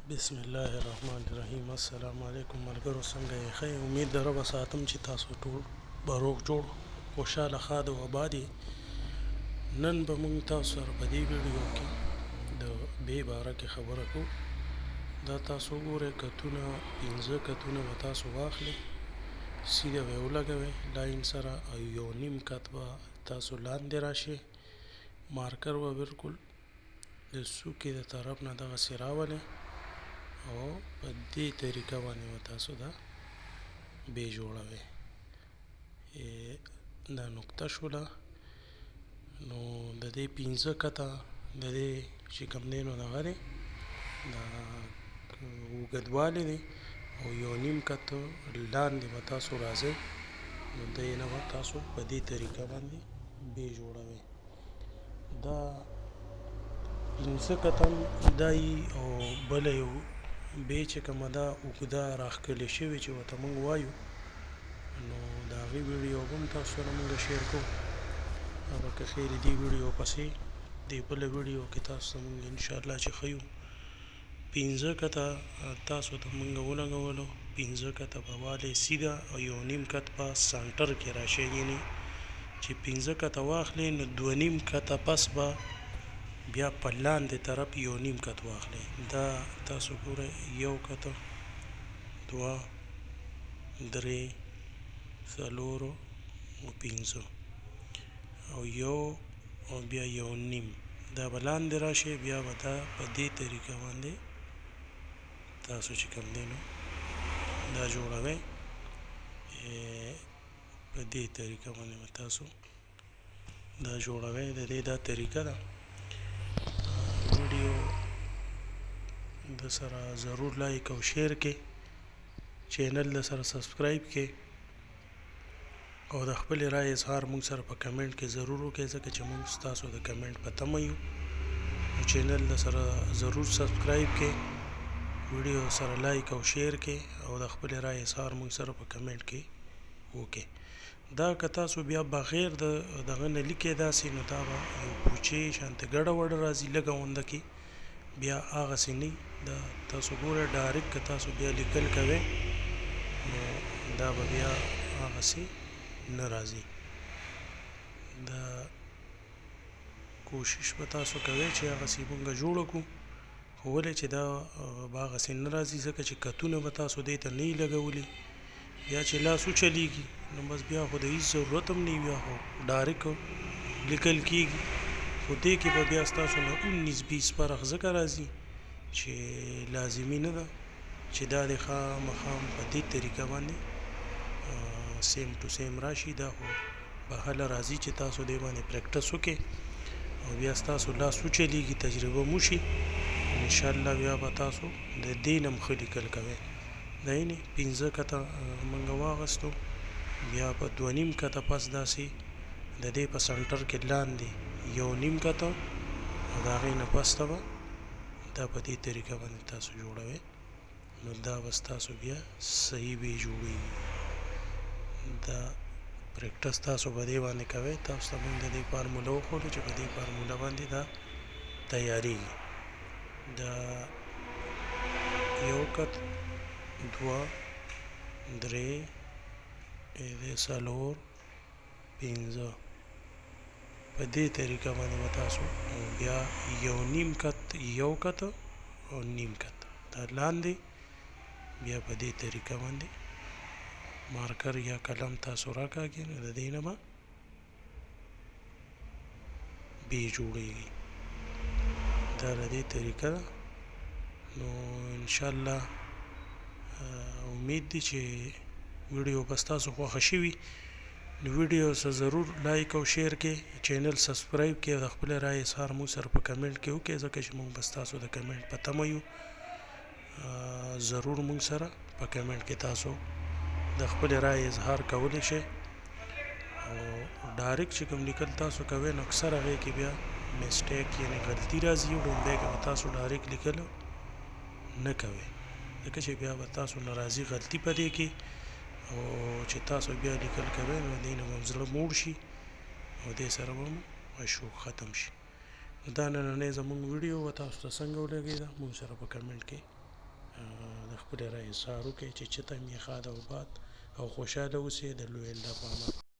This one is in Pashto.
بسم الله الرحمن الرحیم. السلام علیکم ملګرو، څنګه یې ښه؟ امید د رب ساتم چې تاسو ټول به روغ جوړ خوشحاله ښاد او آباد یې. نن به موږ تاسو سره په دې ویډیو کې د بې باره کې خبره کوو. دا تاسو وګورئ، کتونه 15 کتونه به تاسو واخلئ، سیده به یې ولګوئ لاین سره، او یو نیم کت به تاسو لاندې راشئ. مارکر به بالکل د څوکې د طرف نه دغسې راولئ او په دې طریقه باندې به تاسو دا بې جوړوئ. دا نقطه شوله. نو د دې 15 کته د دې چې کوم دی نو دغه دی، دا اوږدوالی دی، او یو نیم کت لاندې به تاسو راځئ. نو دې نه به تاسو په دې طریقه باندې بې جوړوئ. دا 15 کتن دا یي، او بله یو بې چې کومه ده اوږده راښکلې شوې چې ورته موږ وایو، نو د هغې ویډیو به هم تاسو سره موږ شیر کوو. او که خیر دې ویډیو پسې دې بله ویډیو کې تاسو ته موږ انشاءالله چې ښیو. 15 کته تاسو ته موږ ولګولو، 15 کته به والئ سیده، او یو نیم کت به سنټر کې راشئ. یعنې چې 15 کته واخلئ نو 2 نیم کته پس به بیا په لاندې طرف یو نیم کت واخلئ. دا تاسو ګورئ، یو کته، 2، 3، 4 او 15، او یو او بیا یو نیم. دا به لاندې راشئ، بیا به دا په دې طریقه باندې تاسو چې کوم دی نو دا جوړوئ. په دې طریقه باندې به تاسو دا جوړوئ. د دې دا طریقه ده. ویډیو د سره ضرور لایک او شیر کې، چینل د سره سبسکرایب کې، او د خپل رای اظهار موږ سره په کمنټ کې ضرور وکړئ، ځکه چې موږ ستاسو د کمنټ په تمه یو. چینل د سره ضرور سبسکرایب کې، ویډیو سره لایک او شیر کې، او د خپل رای اظهار موږ سره په کمنټ کې وکړئ. دا که تاسو بیا بغیر د دغه نه لیکئ داسې، نو دا به یو پوچې شانتې ګډه وډه راځي لږه غونده کې، بیا هغسې نه وي. دا تاسو ګورئ، ډایرکټ که تاسو بیا لیکل کوئ نو دا به بیا هغسې نه راځي. دا کوشش به تاسو کوئ چې هغسې موږ جوړه کړو، خو ولې چې دا به هغسې نه راځي، ځکه چې کتونه به تاسو دې ته نه وي لګولي. بیا چې لاس وچلېږي نو بس بیا خو د هېڅ ضرورت هم نه وي، بیا خو ډایرکټ لیکل کېږي. خو دې کې به بیا ستاسو نه 19-20 فرق ځکه راځي چې لازمي نه ده چې دا دې خامخا په دې طریقه باندې سیم ټو سیم راشي. دا خو به هله راځي چې تاسو دې باندې پریکټس وکړئ، او بیا ستاسو لاس وچلېږي، تجربه مو شي، انشاءالله بیا به تاسو د دې نه هم ښه لیکل کوئ. دا یعنې 15 کته موږ واخیستو، بیا په 2 نیم کته پس داسې د دې په سنټر کې لاندې یو نیم کته، او د هغې نه پس ته به دا په دې طریقه باندې تاسو جوړوئ. نو دا به ستاسو بیا صحیح بې جوړېږي. دا پریکټس تاسو په دې باندې کوئ. تاسو ته موږ د دې فارموله وښودو چې په دې فارموله باندې دا تیارېږي. دا یو کت، 2، 3، 4، 15. په دې طریقه باندې به تاسو بیا یو نیم کت، یو کت او نیم کت دا لاندې، بیا په دې طریقه باندې مارکر یا قلم تاسو راکاږئ، نو د دې نه به بې جوړېږي. دا د دې طریقه ده. نو انشاءالله امید دی چې ویډیو به ستاسو خوښه شوي. نو ویډیو سره ضرور لایک او شیر کې، چینل سبسکرایب کې، او د خپل رای اظهار موږ سره په کمنټ کې وکړئ، ځکه چې موږ به ستاسو د کمنټ په تمه یو. ضرور موږ سره په کمنټ کې تاسو د خپل رای اظهار کولی شئ. او ډایرکټ چې کوم لیکل تاسو کوئ نو اکثر هغې کې بیا مسټیک یعنې غلطي راځي. ډومبی کې به تاسو ډایرکټ لیکل نه کوئ، ځکه چې بیا به تاسو نه راځي غلطي په دې کې، او چې تاسو بیا لیکل کوئ نو دې نه به زړه موړ شي، او دې سره به مو شوق ختم شي. دا نننۍ زموږ ویډیو به تاسو ته څنګه ولګېده موږ سره په کمنټ کې د خپلې رایې اظهار وکړئ چې چېرته هم یې ښاد او باد او خوشحاله اوسئ د لوی الله په امان.